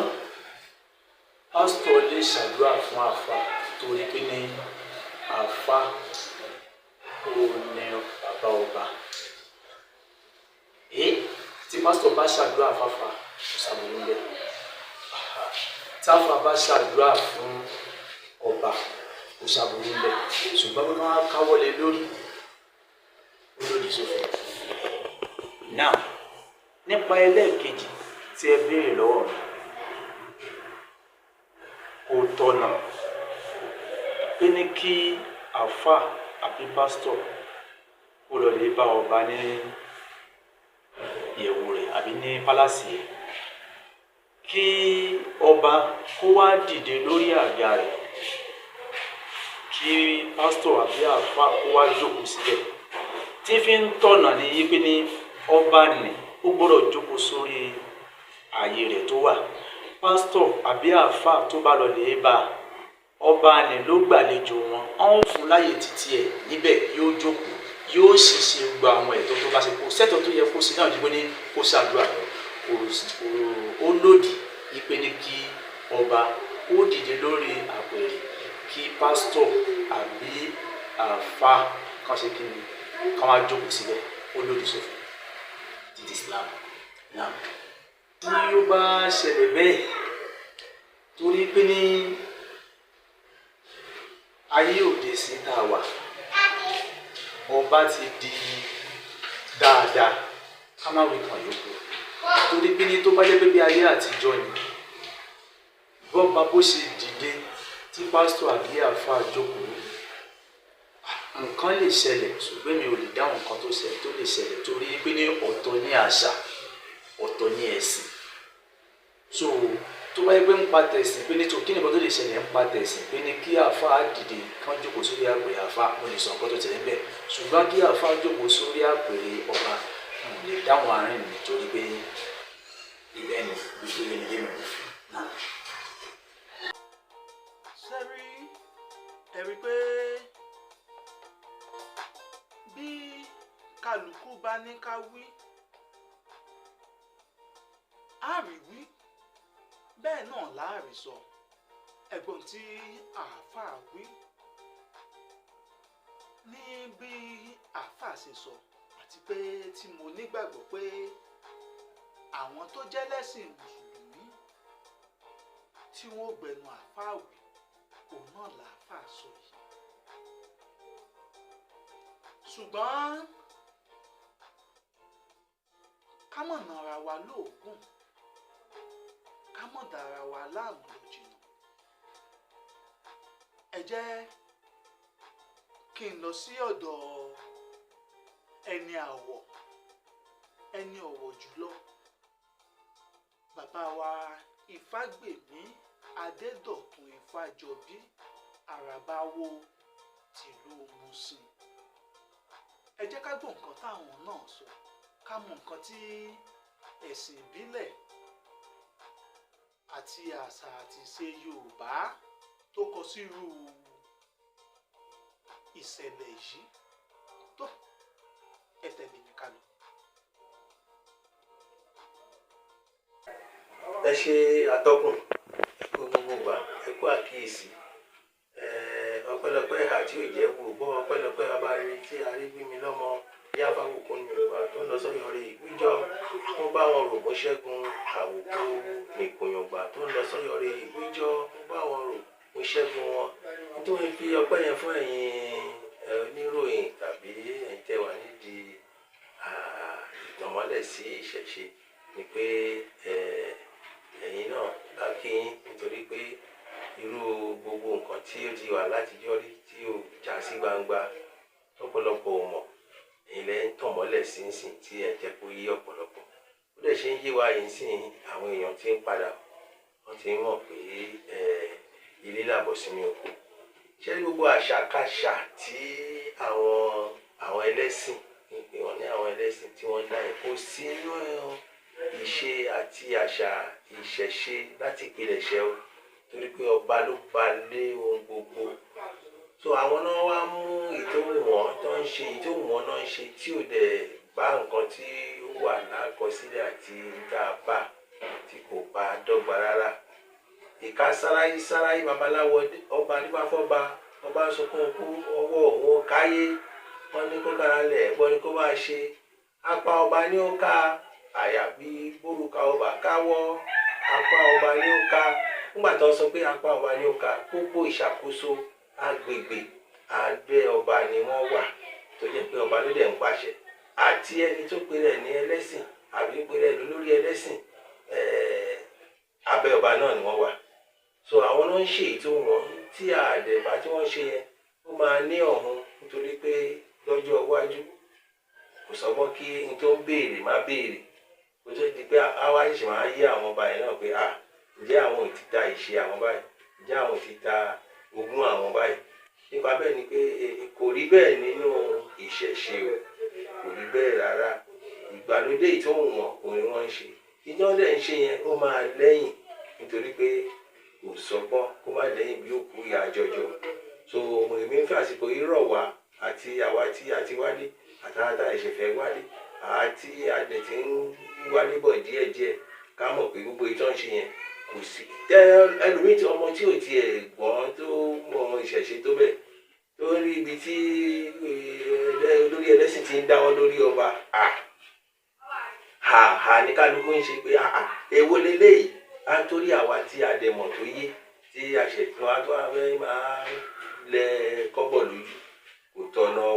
pásítọ̀ lè ṣàdúrà fún àfà torí pé ní àfà ó ní bàbá ọba. Tí pásítọ̀ bá ṣàdúrà fáfà kò sàbòrò ń bẹ̀. Táfà bá ṣàdúrà fún ọba kò sàbòrò ń bẹ̀. Ṣùgbọ́n bí wọ́n á káwọ́lé lórí ó lòdì sófin. Now, nípa ẹlẹ́ẹ̀kejì tí ẹ béèrè lọ́wọ́ mi, kò tọ̀nà pé ní kí àfà àbí pásítọ̀ kó lọ lè bá ọba ní ìyẹ̀wù rẹ̀ àbí ní pálásì ẹ̀, kí ọba kó wá dìde lórí àga rẹ̀, kí pásítọ̀ àbí àfà kó wá jókòó síbẹ̀. Tí fi ń tọ̀nà ní yí pé ní ọba nì ó gbọ́dọ̀ jókòó sórí ààyè rẹ̀ tó wà. Pásítọ̀ àbí àfà tó bá lọ lè bá ọba nì ló gbàlejò wọn, wọ́n fún láyè títí ẹ̀ níbẹ̀, yóò jókòó, yóò sì ṣe gba àwọn ẹ̀tọ́ tó bá ṣe kó sẹ́tọ̀ tó yẹ kó sí náà dípò ní kó ṣàdúrà lọ. Ó lòdì yípe ní kí ọba ó dìde lórí àpèrè, kí pásítọ̀ àbí àfà kan ṣe kí ni káwọn á jókòó síbẹ̀, ó lòdì sófin títí Islam. Now, tí ó bá ṣẹlẹ̀ bẹ́ẹ̀ torí pé ní ayé òde sí tá a wà, ọba ti di dáadáa ká má wí kan yòókù. Torí pé ní tó bá jẹ́ pé bí ayé àtijọ́ ni, bọ́ba bó ṣe dìde tí pásítọ̀ àbí àfà jókòó, nǹkan lè ṣẹlẹ̀, ṣùgbọ́n mi ò lè dáhùn nǹkan tó lè ṣẹlẹ̀ torí pé ní ọ̀tọ̀ ní àṣà, ọ̀tọ̀ ní ẹ̀sìn. So tó bá yẹ pé ń pa tẹ̀sìn pé ní tó kí nìkan tó lè ṣẹlẹ̀ ń pa tẹ̀sìn pé ní kí àfà dìde kán jókòó sórí àpèrè àfà, mo lè sọ nǹkan tó tẹ̀lé bẹ́ẹ̀. Ṣùgbọ́n kí àfà jókòó sórí àpèrè ọba lè dáhùn àárín mi torí pé ìbẹ́ ni gbogbo ẹni dé mi náà. sẹ́rí ẹ rí i pé bí kálukú bá ní ká wí á rí wí bẹ́ẹ̀ náà láàrí sọ ẹ̀gbọ́n tí àáfàá wí ní bí àáfàá ṣe sọ àti pé tí mo nígbàgbọ́ pé àwọn tó jẹ́ lẹ́sìn mùsùlùmí tí wọ́n gbẹnu àáfàá wí òun náà làáfàá sọ yìí ṣùgbọ́n ká mọ̀ nara wa lóògùn ká mọ̀ dára wa láàmú lọ jìnnà ẹ jẹ́ kí n lọ sí ọ̀dọ̀ ẹni ọ̀wọ̀ jùlọ bàbá wa Ifágbèmí Adédọ̀tun Ifájọbí Àràbáwo tìlú Mùsìn ẹ jẹ́ ká gbọ́ nǹkan táwọn náà sọ ká mọ nǹkan tí ẹ̀sìn ìbílẹ̀ àti àṣà àti ìṣe Yorùbá tó kọ sí irú ìṣẹ̀lẹ̀ yìí tó ẹ tẹ̀lé mi ká lọ. ẹ ṣe atọ́kùn gbogbo wa ẹ kú àkíyèsí ọpẹ́lọpẹ́ àti òjẹ gbogbo ọpẹ́lọpẹ́ abárí tí arígbími lọ́mọ yáfàwòkọ yorùbá tó ń lọ sọ́yọ̀rẹ́ ìgbìjọ tó bá wọn rò bó ṣẹ́gun àwòkọ nìkòyàngbà tó ń lọ sọ́yọ̀rẹ́ ìgbìjọ tó bá wọn rò bó ṣẹ́gun wọn nítorí fi ọpẹ́ yẹn fún ẹ̀yin oníròyìn tàbí ẹ̀yin tẹ́ wà nídìí ìtànmọ́lẹ̀ sí ìṣẹ̀ṣe ni pé ẹ̀yin náà lákìín nítorí pé irú gbogbo nǹkan tí ó ti wà látijọ́ rí tí ó já sí gbangba ọ̀pọ̀lọpọ̀ ò mọ̀ èyí lẹ́ ń tàn mọ́lẹ̀ sínsìn tí ẹ jẹ́ kó yí ọ̀pọ̀lọpọ̀ ó dẹ̀ ṣe ń yé wa yìí sìn àwọn èèyàn ti ń padà wọ́n ti ń mọ̀ pé ilé làbọ̀ sínú oko ṣé gbogbo àṣàkáṣà tí àwọn ẹlẹ́sìn wọ́n ní àwọn ẹlẹ́sìn tí wọ́n dá ẹ̀kọ́ sínú ìṣe àti àṣà ìṣẹ̀ṣe láti ìpilẹ̀ṣẹ̀ o torí pé ọba ló ba lé ohun gbogbo so àwọn náà wá mú ìtòwọ̀n tó ń ṣe ìtòwọ̀n náà ń ṣe tí ò dẹ̀ bá nǹkan tí ó wà lákọsílẹ̀ àti tá a bá tí kò bá dọ́gba rárá ìka sáráyí babaláwo ọba nípafọ́ba ọba sọkún òkú ọwọ́ òun káyé wọn ní kó kára lẹ̀ ẹ̀gbọ́n ní kó máa ṣe apá ọba ní ó ká àyàbí bórúkà ọba káwọ́ apá ọba ní ó ká nígbà tó ń sọ pé apá ọba ní ó ká gbogbo ìṣàkóso agbègbè abẹ́ ọba ni wọ́n wà tó jẹ́ pé ọba ló dẹ̀ ń pàṣẹ àti ẹni tó pe rẹ̀ ní ẹlẹ́sìn àbí pe rẹ̀ lórí ẹlẹ́sìn abẹ́ ọba náà ni wọ́n wà so àwọn náà ń ṣe ètò wọn tí àdẹ̀bá tí wọ́n ṣe yẹn ó máa ní ọ̀hún nítorí pé lọ́jọ́ iwájú kò sọ́gbọ́n kí n tó ń béèrè má béèrè kó tó di pé àwa ṣì máa yí àwọn ọba yẹn náà pé ǹjẹ́ àwọn ò ti ta ìṣe àwọn báyìí ǹjẹ́ àwọn ò ti ta ogún àwọn báyìí nípa bẹ́ẹ̀ ni pé kò rí bẹ́ẹ̀ nínú ìṣẹ̀ṣe o kò rí bẹ́ẹ̀ rárá ìgbàlódé ìtòhùn wọn kò ní wọ́n ń ṣe ìjọ dẹ̀ ń ṣe yẹn ó máa lẹ́yìn nítorí pé kò sọ́gbọ́n kó má lẹ́yìn bí òkú ìyá jọjọ so èmi ń fẹ́ àsìkò yìí rọ̀ wá àti àwa tí a ti wálé àtàtà ìṣẹ̀fẹ̀ wálé àti àdẹ̀ tí ń wálé bọ̀ díẹ̀díẹ̀ ká mọ̀ pé gbogbo ìtọ́ ń ṣe yẹn kò sí ẹlòmíì tí ọmọ tí ò tiẹ̀ gbọ́n tó mọ ìṣẹ̀ṣe tó bẹ̀ tó rí ibi tí olórí ẹlẹ́sìn ti ń dáwọ́ lórí ọba ní kálukú ń ṣe pé èwo leléyìí á torí àwa tí a dẹ̀ mọ̀ tó yé tí a ṣètò àtọ́ abẹ́ máa lẹ kọ́bọ̀ lójú kò tọ̀nà ó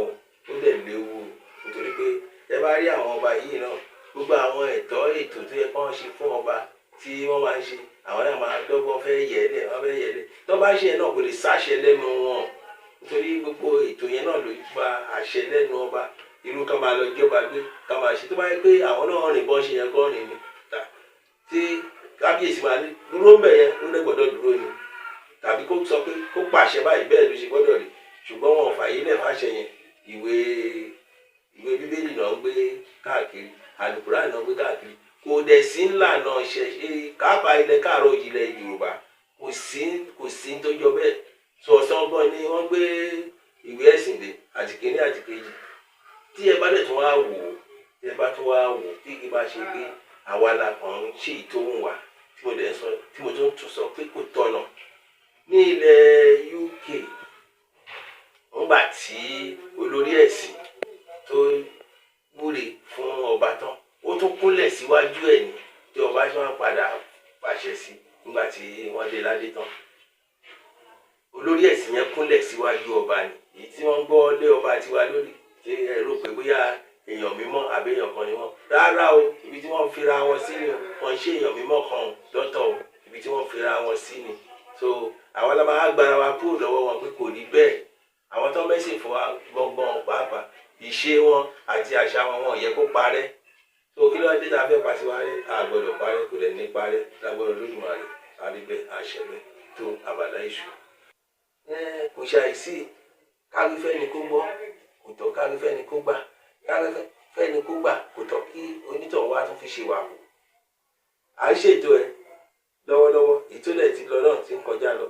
dẹ̀ léwu nítorí pé ẹ bá rí àwọn ọba yìí náà gbogbo àwọn ètò tó yẹ kí wọ́n ṣe fún ọba tí wọ́n máa ń ṣe àwọn náà máa dọ́gbọ́n fẹ́ yẹ̀ẹ́lẹ̀ wọ́n fẹ́ yẹ̀ẹ́lẹ̀ tó bá ṣe yẹn náà kò lè sáṣẹ lẹ́nu wọn nítorí gbogbo ètò yẹn náà ló gba àṣẹ lẹ́nu ọba irú ká máa lọ jọba gbé ká máa ṣe tó bá yẹ pé àwọn náà rìn bọ́n ṣe yẹn kọ́ rìn ni tí kábíyèsí máa ní dúró ń bẹ̀ yẹn ló lè gbọ́dọ̀ dúró ni tàbí kó sọ pé kó pàṣẹ báyìí bẹ́ẹ̀ ló ṣe gbọ́dọ̀ rí ṣùgbọ́n wọn fàyè lẹ̀ fàṣẹ yẹn ìwé ìwé bíbélì náà ń gbé káàkiri àlùkùránì náà ń gbé káàkiri kò dẹ̀ sí ńlá náà ṣe káàpá ilẹ̀ káàrọ̀ òjìlẹ̀ Yorùbá kò sí tó jọ bẹ́ẹ̀ sọ̀sán gan ni wọ́n gbé ìwé ẹ̀sìn dé àti kìíní àti kejì tí ẹ bá dẹ̀ tún wá wò ó tí ẹ bá tún wá wò ó tí kì bá ṣe pé àwa la kàn ń ṣe ìtòhùn wa tí mo dẹ̀ sọ tí mo tún sọ pé kò tọ̀nà ní ilẹ̀ UK ńgbà tí olórí ẹ̀sìn tó wúre fún ọba tán ó tún kúnlẹ̀ síwájú ẹ̀ ní tí ọba ṣe máa padà pàṣẹ sí nígbà tí wọ́n dé ládé tán olórí ẹ̀sìn yẹn kúnlẹ̀ síwájú ọba ni èyí tí wọ́n gbọ́ lé ọba tiwa lórí ṣé ẹ rò pé bóyá èèyàn mímọ́ àbí èèyàn kan ni wọ́n rárá o ibi tí wọ́n fira wọn sí ni wọ́n ṣe èèyàn mímọ́ kan lọ́tọ̀ o ibi tí wọ́n fira wọn sí ni so àwọn alábàá agbára wa kúrò lọ́wọ́ wọn pé kò rí bẹ́ẹ̀ àwọn tó mẹ́sìn fún wa gbọ̀ngbọ̀n pàápàá ìṣe wọn àti àṣà wọn yẹ kó parẹ́ so kí ló dé tá a fẹ́ pa tiwa rẹ́ a gbọ́dọ̀ parẹ́ kò dẹ̀ ní parẹ́ lágbọ́dọ̀ Olódùmarè àríbẹ̀ àṣẹbẹ̀ tó àbàdá ìṣù. Kò ṣàìsí kárí fẹ́ni kó gbọ́ kò tọ́ kárí fẹ́ni kó gbà kárí fẹ́ni kó gbà kò tọ́ kí onítọ̀hún wá tún fi ṣe wà kù. à ń ṣètò ẹ lọ́wọ́lọ́wọ́ ìtòlẹ̀ ti lọ náà ti ń kọjá lọ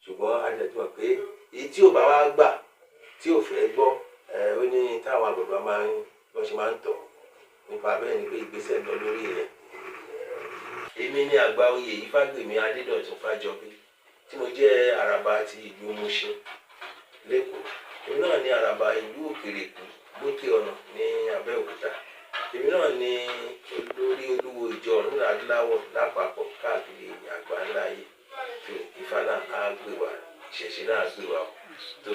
ṣùgbọ́n a jẹ́ tó wà pé èyí tí ò bá wá gbà tí ò fẹ́ gbọ́ ó ní táwọn àgbàgbà máa ń lọ ṣe máa ń tọ̀ nípa bẹ́ẹ̀ ni pé ìgbésẹ̀ lọ lórí rẹ̀. èmi ní àgbà oyè Ifágbèmí Adédọ̀tun Fájọbí tí mo jẹ́ àràbà ti ìlú Mùṣín lẹ́kọ̀ọ́ èmi náà ní àràbà ìlú Òkèrèkú lókè ọ̀nà ní Abẹ́òkúta èmi náà ní olórí olúwo ìjọ ọ̀run adúláwọ̀ lápapọ̀ káàkiri àgbáńlá ayé tó Ifá náà á gbé wa ìṣẹ̀ṣe náà á gbé wa tó.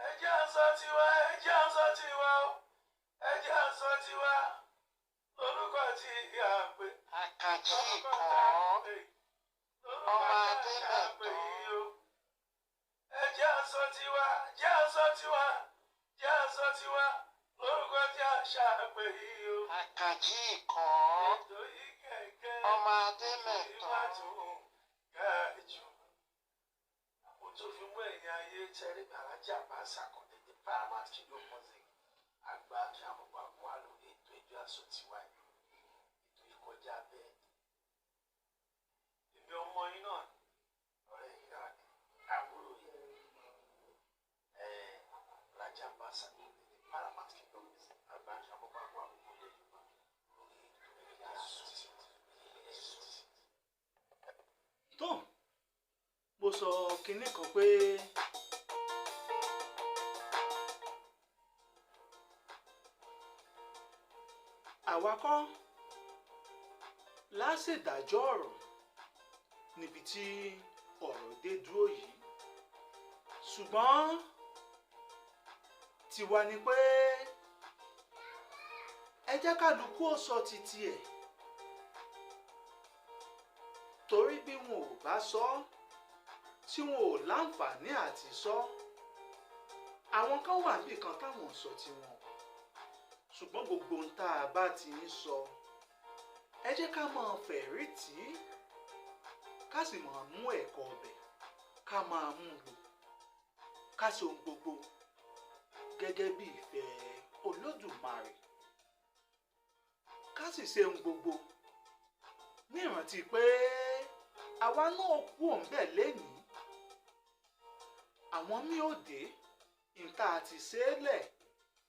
ẹjẹ́ àṣọ tiwa ẹjẹ́ àṣọ tiwa ẹjẹ́ àṣọ tiwa lórúkọ tí ìyá pé Akanji kan ọmọ Ademeto. ẹjẹ́ àṣọ tiwa ẹjẹ́ àṣọ tiwa ẹjẹ́ àṣọ tiwa lórúkọ tí àṣà pé yìí o. Akanji kan ọmọ Ademeto. tó fi mú ẹ̀yìn ayé tẹ́rí bàrájà bá ṣàkọọ́lẹ̀ ní Paramount Kingdom Music àgbà kí àwọn bá mú wa lórí ètò ìjọ àṣọ tiwa ètò ìkọjá bẹ́ẹ̀. èmi ọmọ yín náà ọ̀rẹ́ yìí rà ní àbúrò yìí bàrájà bá ṣàkọọ́lẹ̀ ní Paramount Kingdom Music àgbà kí àwọn bá mú wa lórí ètò ìjọ àṣọ tiwa. tó mo sọ kinní kan pé àwa kọ́ láṣèdájọ́ ọ̀rọ̀ níbi tí ọ̀rọ̀ dé dúró yìí ṣùgbọ́n tiwa ni pé ẹ jẹ́ kálukú ó sọ títí ẹ̀ torí bí wọn ò bá sọ tí wọn ò láǹfààní àti sọ àwọn kan wà níbì kan táwọn sọ tiwọn ṣùgbọ́n gbogbo ohun tá a bá ti ń sọ ẹ jẹ́ ká máa fẹ̀rí tì í ká sì máa mú ẹ̀kọ́ ọbẹ̀ ká máa mú un lò ká ṣe ohun gbogbo gẹ́gẹ́ bí ìfẹ́ Olódùmarè ká sì ṣe ohun gbogbo ní ìrántí pé àwa náà kú òǹbẹ̀ lénìí àwọn mí ò dé níta àti ṣẹlẹ̀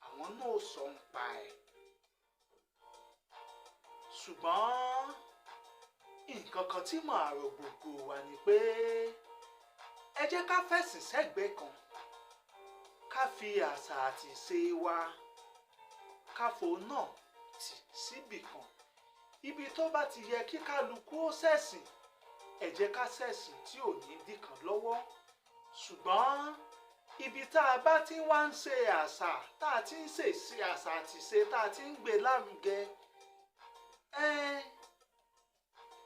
àwọn náà sọ ń pa ẹ̀ ṣùgbọ́n nǹkan kan tí màá rò gbogbo wa ni pé ẹ jẹ́ ká fẹ̀sìn sẹ́gbẹ̀ẹ́ kan ká fi àṣà àti ìṣe wa ká fò náà tì síbì kan ibi tó bá ti yẹ kí kálukú ó ṣẹ̀sìn ẹ jẹ́ ká ṣẹ̀sìn tí ò ní dí kan lọ́wọ́ ṣùgbọ́n ibi tá a bá ti wá ń ṣe àṣà tá a ti ń ṣe àṣà àti ìṣe tá a ti ń gbé lárugẹ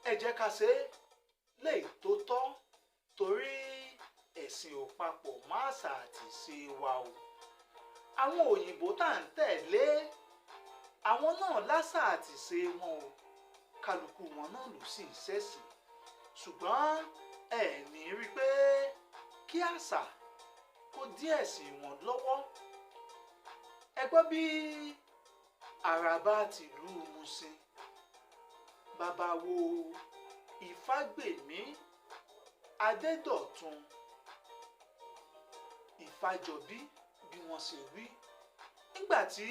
ẹ jẹ́ ká ṣe léyìí tó tọ́ torí ẹ̀sìn ò papọ̀ mọ́ àṣà àti ìṣe wa o àwọn òyìnbó tá à ń tẹ̀lé àwọn náà láṣà àti ìṣe wọn o kálukú wọn náà ló sì ń ṣẹ̀sìn ṣùgbọ́n ẹ ní rí i pé kí àṣà kó dí ẹ̀sìn wọn lọ́wọ́ ẹ gbọ́ bí àràbà tìlú Mùṣín bàbá wo Ìfágbèmí Adédọ̀tun Ìfájọbí bí wọ́n ṣe wí nígbà tí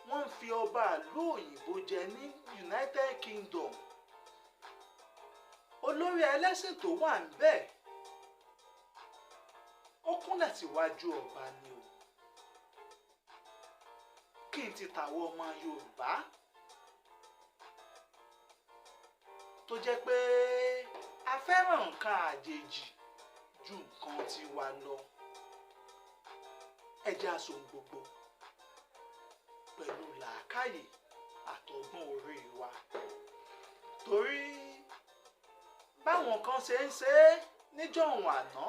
wọ́n ń fi ọba ìlú òyìnbó jẹ ní United Kingdom. Olórí ẹlẹ́sìn tó wà níbẹ̀ ó kúnlẹ̀ síwájú ọba ni o. Kí n ti tàwọn ọmọ Yorùbá tó jẹ́ pé a fẹ́ràn nǹkan àjèjì ju nǹkan tiwa lọ. Ẹ jẹ́ a sọ gbogbo pẹ̀lú làákàyè àtọgbọ́n orí wa. Torí báwọn kan ṣe ń ṣe é níjọ̀hún àná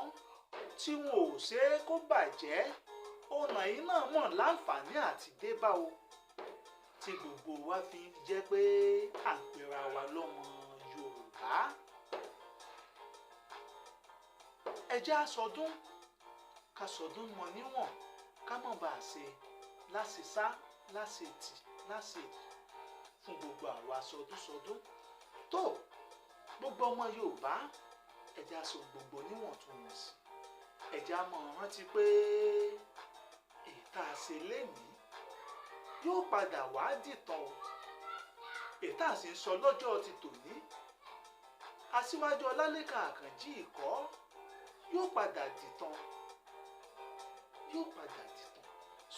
tí wọn ò ṣe é kó bàjẹ́, ọ̀nà yìí náà mọ̀ láǹfààní àti débá o, tí gbogbo wa fi ń jẹ́ pé à ń pera wa lọ́mọ Yorùbá. Ẹ jẹ́ a sọdún, ká sọdún mọ níwọ̀n, ká má bàa ṣe láṣìṣá láṣetì láṣetì fún gbogbo àwa sọdúnsọdún. Tó gbogbo ọmọ Yorùbá, ẹ jẹ́ a sọ gbogbo níwọ̀ntúnwọ̀nsì. Ẹ jẹ́ a mọ̀ rántí pé èyí tá a ṣe lénìí yóò padà wá dìtàn o. Èyí tá a sì ń sọ lọ́jọ́ ti tòní, Aṣiwaju Olalekan Akanji ìkọ́ yóò padà dìtàn, yóò padà dìtàn.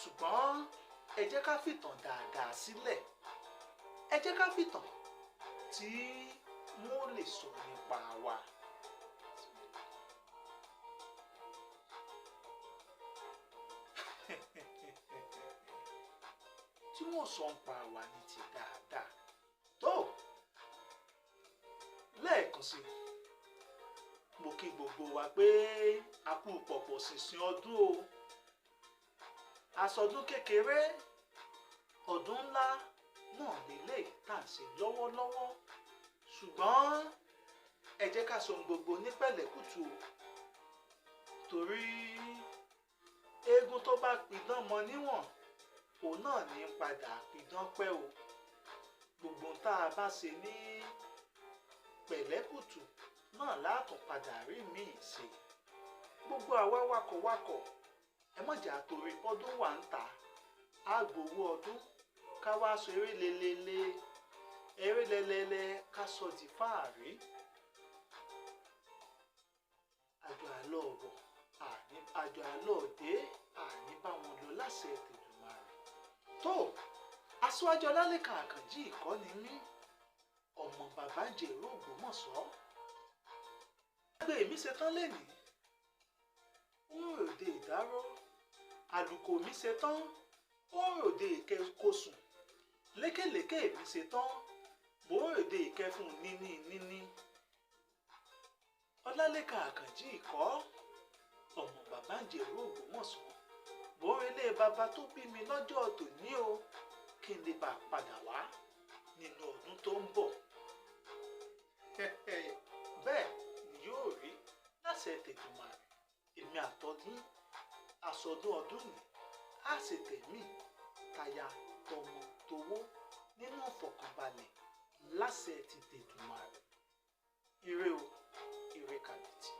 Ṣùgbọ́n ẹ jẹ́ ká fìtàn dáadáa sílẹ̀. Ẹ jẹ́ ká fìtàn tí wọ́n lè sọ nípa wa. Tí wọ́n sọ nípa wa ní ti dáadáa. Tó lẹ́ẹ̀kan sí mo kí gbogbo wa pé a kú pọ̀pọ̀ ṣìnṣìn ọdún o. Àsọdún kékeré, ọdún ńlá náà lélẹ̀ tá à ń ṣe lọ́wọ́lọ́wọ́. Ṣùgbọ́n ẹ jẹ́ ká sọ gbogbo ní pẹ̀lẹ́kùtù o. Torí eégún tó bá pidán mọ níwọ̀n, òun náà ní padà pidán pẹ́ o. Gbogbo tá a bá ṣe ní pẹ̀lẹ́kùtù náà látún padà rí míì ṣe. Gbogbo àwa wakọ̀wakọ̀, ẹ má jà torí pọ́dún wà ń ta á gbowó ọdún ká wá sọ eré lélẹ́lẹ́ ká sọ di fáàrí. Àjọ àlọ́ ọ̀bọ̀ àjọ àlọ́ òde àní bá wọn lọ láṣẹ Èdùmàrè. Tó Aṣiwaju Olalekan Akanji ìkọ́ ni mí, ọmọ bàbá Ìjẹ̀rú Ògbómọ̀ṣọ́. Ẹgbẹ́ mi ṣetán lénìí, ó ròde ìdáró. Àlùkò mi ṣetán, ó ròde ìkẹ́kọ̀sùn. Lékèlékè mi ṣetán, mo ròde ìkẹfún níní. Olalekan Akanji ìkọ́, ọmọ bàbá Ìjẹ̀rú Ògbómọ̀ṣọ́. Mo relé bàbá tó bí mi lọ́jọ́ tòní o, kí n lè bá padà wá nínú ọdún tó ń bọ̀. Bẹ́ẹ̀ ni yóò rí láṣẹ Èdùmàrè. Èmi àtọdún àsọdún ọdún ni á ṣe tẹ̀mí taya tọmọ towó nínú ìfọ̀kànbalẹ̀ láṣẹ ti Èdùmàrè. Ire o, ire kàbìtì.